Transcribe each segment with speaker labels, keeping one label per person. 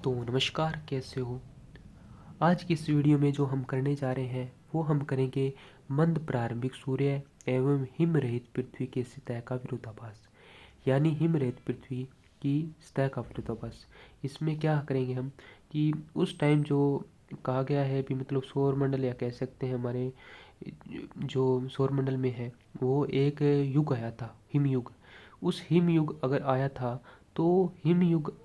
Speaker 1: तो नमस्कार, कैसे हो? आज की इस वीडियो में जो हम करने जा रहे हैं वो हम करेंगे मंद प्रारंभिक सूर्य एवं हिम रहित पृथ्वी की सतह का विरोधाभास, यानी हिम रहित पृथ्वी की सतह का विरोधाभास। इसमें क्या करेंगे हम कि उस टाइम जो कहा गया है भी मतलब सौर मंडल या कह सकते हैं हमारे जो सौर मंडल में है वो एक युग आया था, हिम युग। उस हिम युग अगर आया था तो हिम युग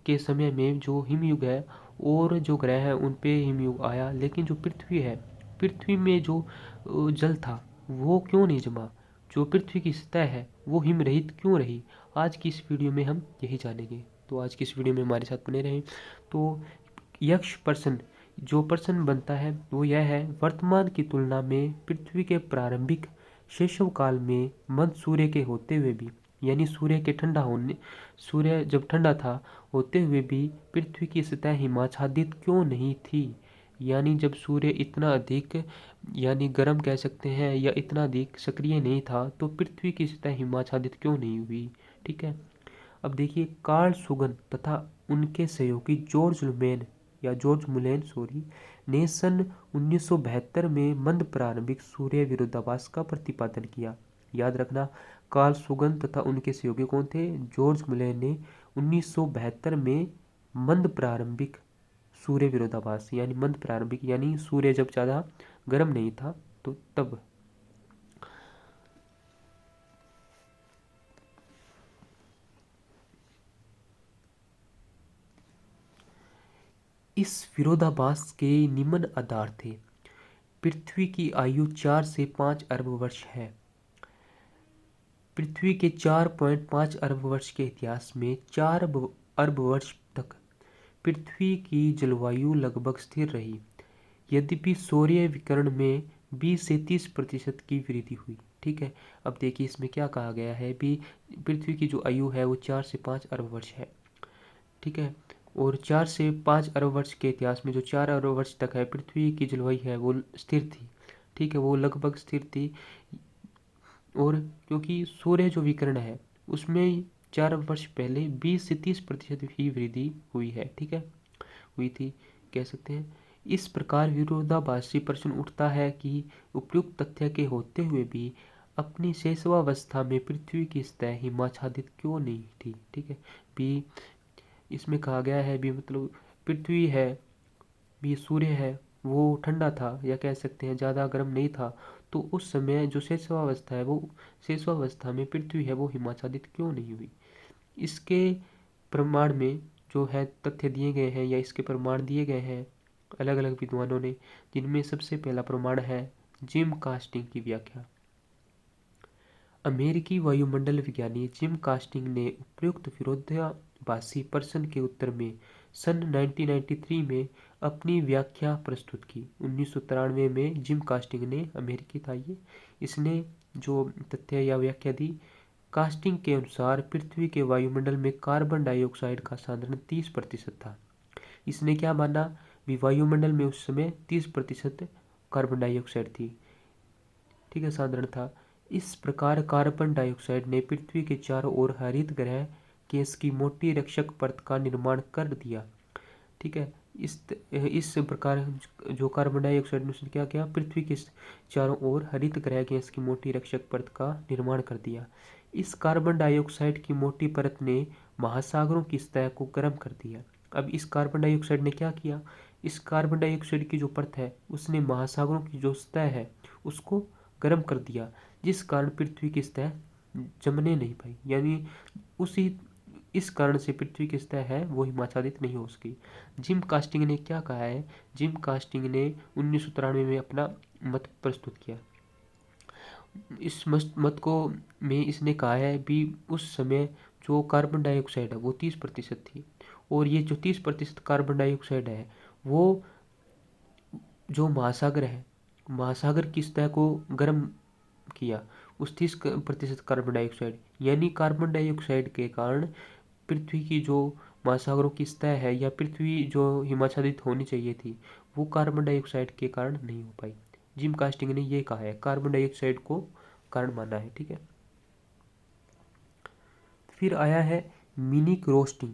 Speaker 1: के समय में जो हिमयुग है और जो ग्रह हैं उन पे हिमयुग आया, लेकिन जो पृथ्वी है, पृथ्वी में जो जल था वो क्यों नहीं जमा, जो पृथ्वी की सतह है वो हिम रहित क्यों रही। आज की इस वीडियो में हम यही जानेंगे, तो आज की इस वीडियो में हमारे साथ बने रहें। तो यक्ष प्रश्न, जो प्रश्न बनता है वो यह है, वर्तमान की तुलना में पृथ्वी के प्रारंभिक शैशव काल में मध्य सूर्य के होते हुए भी, यानी सूर्य के ठंडा होने, सूर्य जब ठंडा था होते हुए भी पृथ्वी की सतह हिमाच्छादित क्यों नहीं थी। यानी जब सूर्य इतना अधिक यानी गर्म कह सकते हैं या इतना अधिक सक्रिय नहीं था तो पृथ्वी की सतह हिमाच्छादित क्यों नहीं हुई। ठीक है, अब देखिए कार्ल सुगन तथा उनके सहयोगी जॉर्ज मुलेन ने सन 1972 में मंद प्रारंभिक सूर्य विरोधाभास का प्रतिपादन किया। याद रखना, कार्ल सुगन तथा उनके सहयोगी कौन थे? जॉर्ज मुलेन ने 1972 में मंद प्रारंभिक सूर्य विरोधाभास, यानी मंद प्रारंभिक यानी सूर्य जब ज़्यादा गर्म नहीं था तो तब। इस विरोधाभास के निम्न आधार थे। पृथ्वी की आयु 4 से 5 अरब वर्ष है। पृथ्वी के 4.5 अरब वर्ष के इतिहास में 4 अरब वर्ष तक पृथ्वी की जलवायु लगभग स्थिर रही, यद्यपि सौर्य विकिरण में 20 से 30% की वृद्धि हुई। ठीक है, अब देखिए इसमें क्या कहा गया है भी पृथ्वी की जो आयु है वो 4 से 5 अरब वर्ष है। ठीक है, और 4 से 5 अरब वर्ष के इतिहास में जो 4 अरब वर्ष तक है पृथ्वी की जलवायु है वो स्थिर थी। ठीक है, वो लगभग स्थिर थी। और क्योंकि सूर्य जो विकिरण है उसमें 4 वर्ष पहले 20 से 30% की वृद्धि हुई है। ठीक है, हुई थी कह सकते हैं। इस प्रकार विरोधाभासी प्रश्न उठता है कि उपयुक्त तथ्य के होते हुए भी अपनी शेषावस्था में पृथ्वी की सतह हिमाच्छादित क्यों नहीं थी। ठीक है, भी इसमें कहा गया है भी मतलब पृथ्वी है भी सूर्य है वो ठंडा था या कह सकते हैं ज़्यादा गर्म नहीं था, तो उस समय जो शेषावस्था है वो शेषावस्था में पृथ्वी है वो हिमाच्छादित क्यों नहीं हुई। इसके प्रमाण में जो है तथ्य दिए गए हैं या इसके प्रमाण दिए गए हैं अलग अलग विद्वानों ने, जिनमें सबसे पहला प्रमाण है जिम कास्टिंग की व्याख्या। अमेरिकी वायुमंडल विज्ञानी जिम कास्टिंग ने उपयुक्त विरोधाभासी प्रश्न के उत्तर में सन 1993 में अपनी व्याख्या प्रस्तुत की। 1993 में जिम कास्टिंग ने, अमेरिकी था ये, इसने जो तथ्य या व्याख्या दी, कास्टिंग के अनुसार पृथ्वी के वायुमंडल में कार्बन डाइऑक्साइड का सांद्रण 30% था। इसने क्या माना भी वायुमंडल में उस समय 30% कार्बन डाइऑक्साइड थी। ठीक है, सांद्रण था। इस प्रकार कार्बन डाइऑक्साइड ने पृथ्वी के चारों ओर हरित ग्रह गैस की मोटी रक्षक परत का निर्माण कर दिया। ठीक है, इस प्रकार जो कार्बन डाइऑक्साइड ने उसने क्या किया, पृथ्वी के चारों ओर हरित ग्रह गैस की मोटी रक्षक परत का निर्माण कर दिया। इस कार्बन डाइऑक्साइड की मोटी परत ने महासागरों की सतह को गर्म कर दिया। अब इस कार्बन डाइऑक्साइड ने क्या किया, इस कार्बन डाइऑक्साइड की जो परत है उसने महासागरों की जो सतह है उसको गर्म कर दिया, जिस कारण पृथ्वी की सतह जमने नहीं पाई, यानी उसी इस कारण से पृथ्वी की सतह है वो हिमाच्छादित नहीं हो सकी। जिम कास्टिंग ने क्या कहा है, जिम कास्टिंग ने 1993 में अपना मत प्रस्तुत किया। इस मत को में इसने कहा है भी उस समय जो कार्बन डाइऑक्साइड है वो 30% थी, और ये जो 30% कार्बन डाइऑक्साइड है वो जो महासागर है, महासागर की सतह को गर्म किया उस 30% कार्बन डाइऑक्साइड, यानी कार्बन डाइऑक्साइड के कारण पृथ्वी की जो महासागरों की सतह है या पृथ्वी जो हिमाच्छादित होनी चाहिए थी वो कार्बन डाइऑक्साइड के कारण नहीं हो पाई। जिम कास्टिंग ने ये कहा है, कार्बन डाइऑक्साइड को कारण माना है। ठीक है, फिर आया है मिनी रोस्टिंग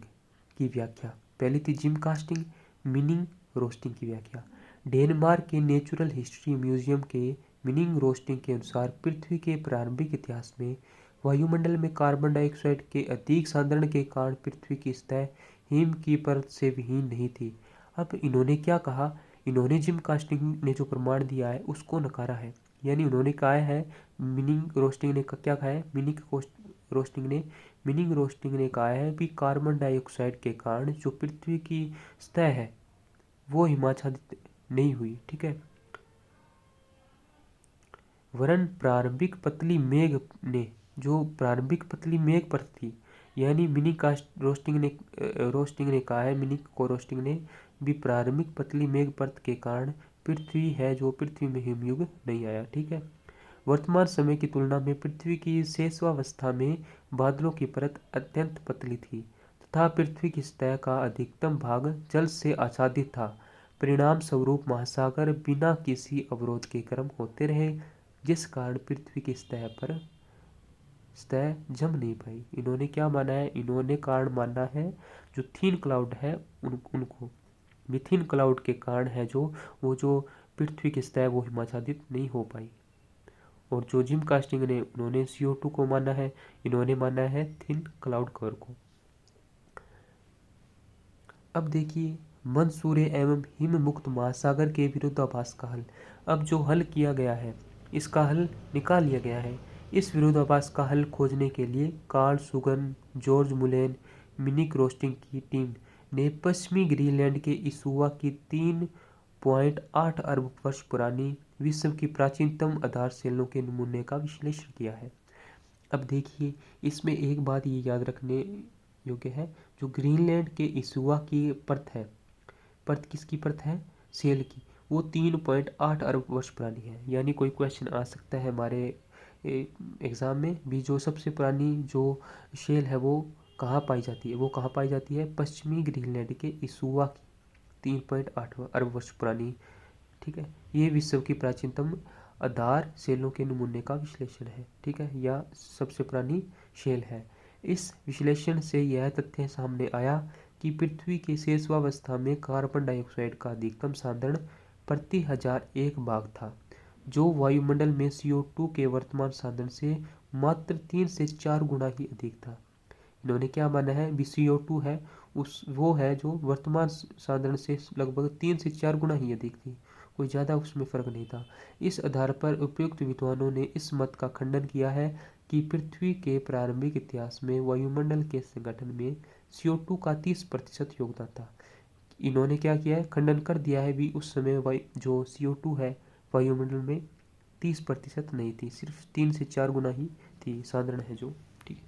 Speaker 1: की व्याख्या। पहली थी जिम कास्टिंग, मीनिंग रोस्टिंग की व्याख्या। डेनमार्क के नेचुरल हिस्ट्री म्यूजियम के मीनिंग रोस्टिंग के अनुसार पृथ्वी के प्रारंभिक इतिहास में वायुमंडल में कार्बन डाइऑक्साइड के अधिक सांद्रण के कारण पृथ्वी की सतह हिम की परत से विहीन नहीं थी। अब इन्होंने क्या कहा, इन्होंने जिम कास्टिंग ने जो प्रमाण दिया है उसको नकारा है। यानी उन्होंने कहा है, मीनिंग रोस्टिंग ने क्या कहा है, मीनिंग रोस्टिंग ने कहा है कि कार्बन डाइऑक्साइड के कारण जो पृथ्वी की सतह है वो हिमाच्छादित नहीं हुई। ठीक है, वरन प्रारंभिक पतली मेघ ने, जो प्रारंभिक पतली मेघ परत थी, यानी मिनी कास्ट रोस्टिंग ने कहा है, मिनी को रोस्टिंग ने भी प्रारंभिक पतली मेघ परत के कारण पृथ्वी है जो पृथ्वी में हिमयुग नहीं आया। ठीक है, वर्तमान समय की तुलना में पृथ्वी की शेषावस्था में बादलों की परत अत्यंत पतली थी तथा पृथ्वी की सतह का अधिकतम भाग जल से आच्छादित था। परिणाम स्वरूप महासागर बिना किसी अवरोध के गर्म होते रहे, जिस कारण पृथ्वी की सतह जम नहीं पाई। इन्होंने क्या माना है, इन्होंने कारण माना है जो थिन क्लाउड है उनको मिथिन क्लाउड के कारण है जो वो जो पृथ्वी की सतह वो हिमाच्छादित नहीं हो पाई। और जो जिम कास्टिंग ने, उन्होंने CO2 को माना है, इन्होंने माना है थिन क्लाउड कवर को। अब देखिए मंसूर्य एवं हिम मुक्त महासागर के विरोधाभास का हल। अब जो हल किया गया है इसका हल निकाल लिया गया है। इस विरोधाभास का हल खोजने के लिए कार्ल सुगन, जॉर्ज मुलेन, मिनिक रोस्टिंग की टीम ने पश्चिमी ग्रीनलैंड के इसुआ की 3.8 अरब वर्ष पुरानी विश्व की प्राचीनतम आधार सेलों के नमूने का विश्लेषण किया है। अब देखिए इसमें एक बात ये याद रखने योग्य है, जो ग्रीनलैंड के इसुआ की परत है, परत किसकी परत है, सेल की, वो 3.8 अरब वर्ष पुरानी है। यानी कोई क्वेश्चन आ सकता है हमारे एग्ज़ाम में भी, जो सबसे पुरानी जो शेल है वो कहाँ पाई जाती है, वो कहाँ पाई जाती है, पश्चिमी ग्रीनलैंड के इसुआ की 3.8 अरब वर्ष पुरानी। ठीक है, ये विश्व की प्राचीनतम आधार सेलों के नमूने का विश्लेषण है। ठीक है, या सबसे पुरानी शेल है। इस विश्लेषण से यह तथ्य सामने आया कि पृथ्वी की शेषावस्था में कार्बन डाइऑक्साइड का अधिकतम सांद्रण प्रति 1001 भाग था, जो वायुमंडल में CO2 के वर्तमान सांद्रण से मात्र 3 से 4 गुना ही अधिक था। इन्होंने क्या माना है, भी CO2 है वो है जो वर्तमान सांद्रण से लगभग 3 से 4 गुना ही अधिक थी, कोई ज़्यादा उसमें फर्क नहीं था। इस आधार पर उपयुक्त विद्वानों ने इस मत का खंडन किया है कि पृथ्वी के प्रारंभिक इतिहास में वायुमंडल के संगठन में CO2 का 30% योगदान था। इन्होंने क्या किया है, खंडन कर दिया है भी उस समय जो CO2 है वायुमंडल में 30% नहीं थी, सिर्फ 3 से 4 गुना ही थी सांद्रण है जो। ठीक है,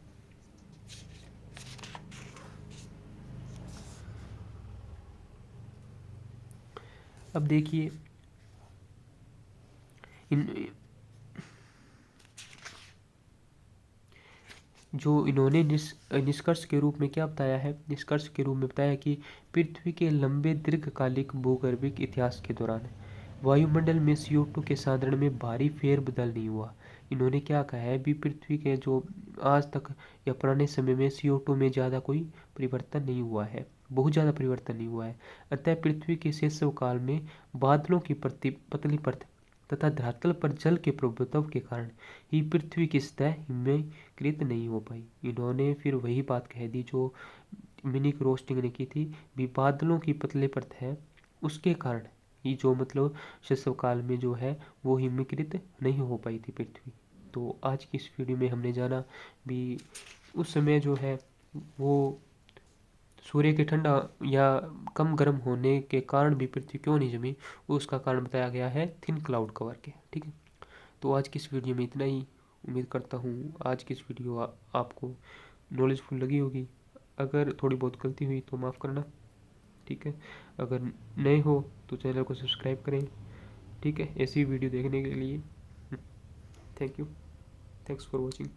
Speaker 1: अब देखिए इन जो इन्होंने निष्कर्ष के रूप में क्या बताया है, निष्कर्ष के रूप में बताया कि पृथ्वी के लंबे दीर्घकालिक भूगर्भिक इतिहास के दौरान वायुमंडल में CO2 के सांद्रण में भारी फेरबदल नहीं हुआ। इन्होंने क्या कहा है भी, पृथ्वी के जो आज तक या पुराने समय में CO2 में ज़्यादा कोई परिवर्तन नहीं हुआ है, बहुत ज़्यादा परिवर्तन नहीं हुआ है। अतः पृथ्वी के शैशव काल में बादलों की पतली परत तथा धरातल पर जल के प्रभुत्व के कारण ही पृथ्वी की सतह हिमकृत नहीं हो पाई। इन्होंने फिर वही बात कह दी जो मिनिक रोस्टिंग ने की थी, भी बादलों की पतले परत है उसके कारण ही जो मतलब शैशव काल में जो है वो हिमकृत नहीं हो पाई थी पृथ्वी। तो आज की इस वीडियो में हमने जाना भी उस समय जो है वो सूर्य के ठंडा या कम गर्म होने के कारण भी पृथ्वी क्यों नहीं जमी, उसका कारण बताया गया है थिन क्लाउड कवर के। ठीक है, तो आज की इस वीडियो में इतना ही। उम्मीद करता हूँ आज की इस वीडियो आपको नॉलेजफुल लगी होगी। अगर थोड़ी बहुत गलती हुई तो माफ़ करना। ठीक है, अगर नए हो तो चैनल को सब्सक्राइब करें। ठीक है, ऐसी वीडियो देखने के लिए thank you, thanks for watching.